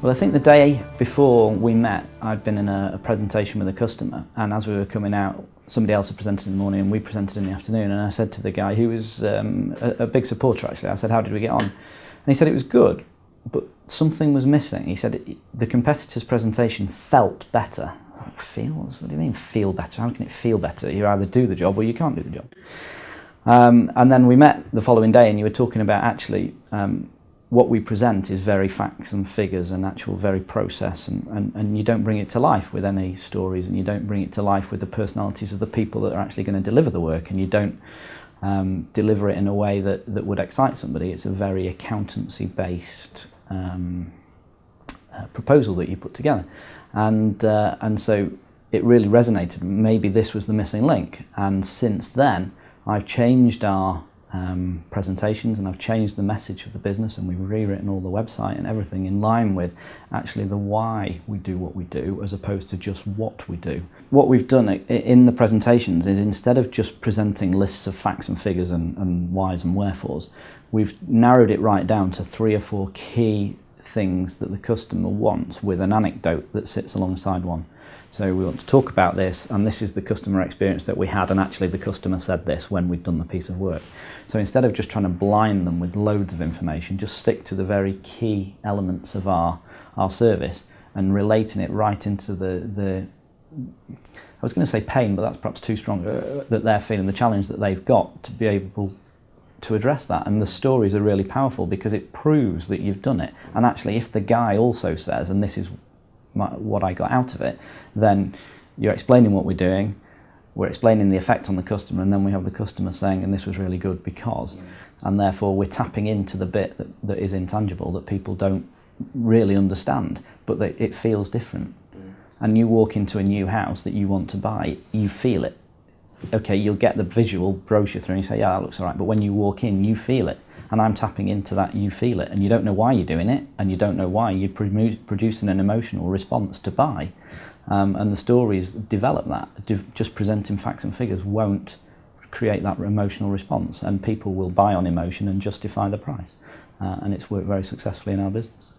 Well, I think the day before we met, I'd been in a presentation with a customer, and as we were coming out, somebody else had presented in the morning and we presented in the afternoon, and I said to the guy, who was a big supporter actually, I said, how did we get on? And he said it was good, but something was missing. He said the competitor's presentation felt better. Feels? What do you mean feel better? How can it feel better? You either do the job or you can't do the job. And then we met the following day and you were talking about actually what we present is very facts and figures and actual very process, and you don't bring it to life with any stories, and you don't bring it to life with the personalities of the people that are actually going to deliver the work, and you don't deliver it in a way that would excite somebody. It's a very accountancy based proposal that you put together, and so it really resonated. Maybe this was the missing link, and since then I've changed our presentations, and I've changed the message of the business, and we've rewritten all the website and everything in line with actually the why we do what we do as opposed to just what we do. What we've done in the presentations is, instead of just presenting lists of facts and figures and whys and wherefores, we've narrowed it right down to 3 or 4 key things that the customer wants, with an anecdote that sits alongside one. So we want to talk about this, and this is the customer experience that we had, and actually the customer said this when we'd done the piece of work. So instead of just trying to blind them with loads of information, just stick to the very key elements of our service and relating it right into the I was going to say pain, but that's perhaps too strong, that they're feeling, the challenge that they've got to be able to address that. And the stories are really powerful because it proves that you've done it. And actually, if the guy also says, and this is what I got out of it, then you're explaining what we're doing, we're explaining the effect on the customer, and then we have the customer saying, and this was really good because, and therefore we're tapping into the bit that is intangible, that people don't really understand, but that it feels different. And you walk into a new house that you want to buy, you feel it. Okay, you'll get the visual brochure through and you say, yeah, that looks all right, but when you walk in, you feel it. And I'm tapping into that you feel it, and you don't know why you're doing it, and you don't know why you're producing an emotional response to buy. And the stories develop that. Just presenting facts and figures won't create that emotional response, and people will buy on emotion and justify the price. And it's worked very successfully in our business.